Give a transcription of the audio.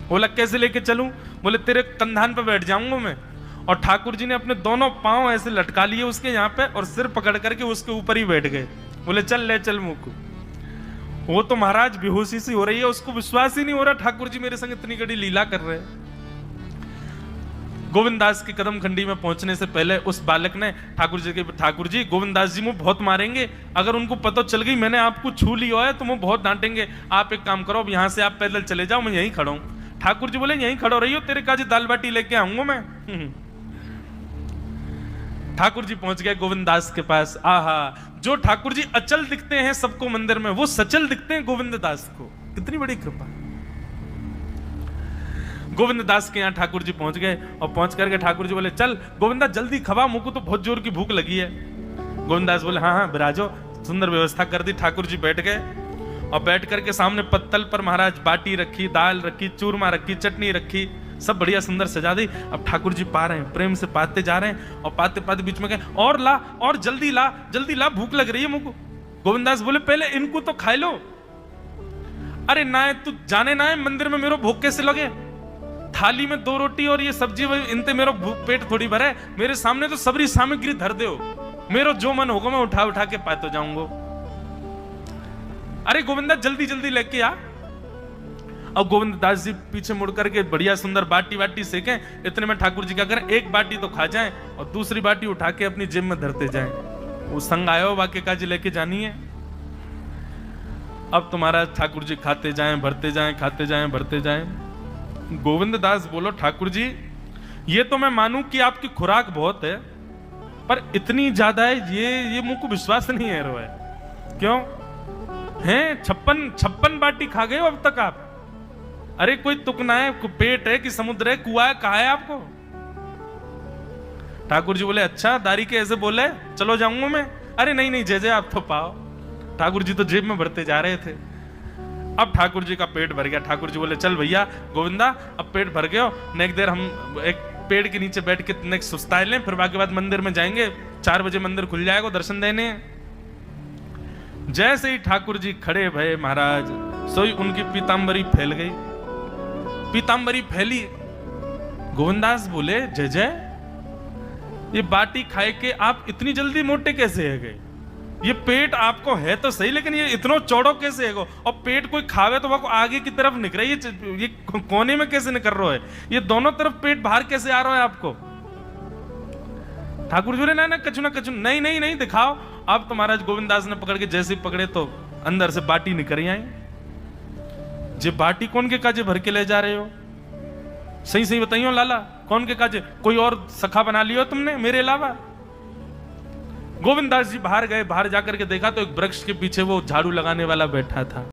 बोला कैसे लेके चलूं? बोले तेरे कंधान पे बैठ जाऊंगा मैं। और ठाकुर जी ने अपने दोनों पांव ऐसे लटका लिए उसके यहाँ पे और सिर पकड़ करके उसके ऊपर ही बैठ गए। बोले चल ले चल मुझको। वो तो महाराज बेहोशी सी हो रही है, उसको विश्वास ही नहीं हो रहा ठाकुर जी मेरे संग इतनी बड़ी लीला कर रहे हैं। गोविंदास की कदम खंडी में पहुंचने से पहले उस बालक ने ठाकुर जी गोविंदास जी मुझे बहुत मारेंगे, अगर उनको पता चल गई मैंने आपको छू लिया है तो मुझे बहुत डांटेंगे, आप एक काम करो अब यहां से आप पैदल चले जाओ, मैं यहीं खड़ा हूं। ठाकुर जी बोले यहीं खड़ो रही हो, तेरे काजी दाल बाटी लेके आऊंगा मैं। ठाकुर जी पहुंच गए गोविंदास के पास। आहा, जो ठाकुर जी अचल दिखते हैं सबको मंदिर में, वो सचल दिखते हैं गोविंददास को। कितनी बड़ी कृपा। गोविंददास के यहाँ ठाकुर जी पहुंच गए और पहुंच करके ठाकुर जी बोले चल गोविंदा जल्दी खवा, मुझको तो बहुत जोर की भूख लगी है। गोविंदास बोले हाँ हाँ बिराजो। सुंदर व्यवस्था कर दी। ठाकुर जी बैठ गए और बैठ करके सामने पत्तल पर महाराज बाटी रखी, दाल रखी, चूरमा रखी, चटनी रखी, सब बढ़िया सुंदर सजा दी। अब ठाकुर जी पा रहे हैं, प्रेम से पाते जा रहे हैं और पाते पाते बीच में गए और ला और जल्दी ला भूख लग रही है मुझको। गोविंदास बोले पहले इनको तो खा लो। अरे ना तू जाने ना है मंदिर में मेरा भूख कैसे लगे, थाली में 2 रोटी और ये सब्जी, इनते मेरा पेट थोड़ी भरा है, मेरे सामने तो सबरी सामग्री धर दो, मेरा जो मन होगा मैं उठा उठा के पाते जाऊंगा। अरे गोविंदा जल्दी जल्दी लेके आ। अब गोविंददास जी पीछे मुड़ करके बढ़िया सुंदर बाटी बाटी सेके। इतने में ठाकुर जी क्या करें, एक बाटी तो खा जाएं और दूसरी बाटी उठा के अपनी जेब में धरते जाएं। वो संग आयो वाक्य काजी लेके जानी है। अब तुम्हारा ठाकुर जी खाते जाएं भरते जाएं, खाते जाएं भरते जाएं। गोविंददास बोलो ठाकुर जी ये तो मैं मानूं कि आपकी खुराक बहुत है, पर इतनी ज्यादा है ये मुझको विश्वास नहीं है रो है। क्यों हैं 56 बाटी खा गए हो अब तक आप? अरे कोई तुकना है, पेट है कि समुद्र है, कुआं है, कहा है आपको? ठाकुर जी बोले अच्छा दारी के ऐसे बोले चलो जाऊंगा मैं। अरे नहीं नहीं जय जय आप तो पाओ। ठाकुर जी तो जेब में भरते जा रहे थे। अब ठाकुर जी का पेट भर गया। ठाकुर जी बोले चल भैया गोविंदा अब पेट भर गया, नेक देर हम एक पेड़ के नीचे बैठ के नेक सुस्ताए लें, फिर बाकी बाद मंदिर में जाएंगे, 4 बजे मंदिर खुल जाएगा दर्शन देने। जैसे ही ठाकुर जी खड़े भये महाराज, सोई उनकी पीतांबरी फैल गई। पीतांबरी फैली। गोविंदास बोले जय जय ये बाटी खाए के आप इतनी जल्दी मोटे कैसे है गए? ये पेट आपको है तो सही, लेकिन ये इतना चौड़ो कैसे है गो? और पेट कोई खावे तो वो आगे की तरफ निकल रही है, ये कोने में कैसे निकल रहा है? ये दोनों तरफ पेट बाहर कैसे आ रहा है आपको? ठाकुर जी बोले ना कछु नहीं नहीं नहीं दिखाओ। अब तो महाराज गोविंदास ने पकड़ के जैसे पकड़े तो अंदर से बाटी निकल आई। जे बाटी कौन के काजे भर के ले जा रहे हो? सही सही बताइयो लाला, कौन के काजे? कोई और सखा बना लियो तुमने मेरे अलावा? गोविंदास जी बाहर गए, बाहर जाकर के देखा तो एक वृक्ष के पीछे वो झाड़ू लगाने वाला बैठा था।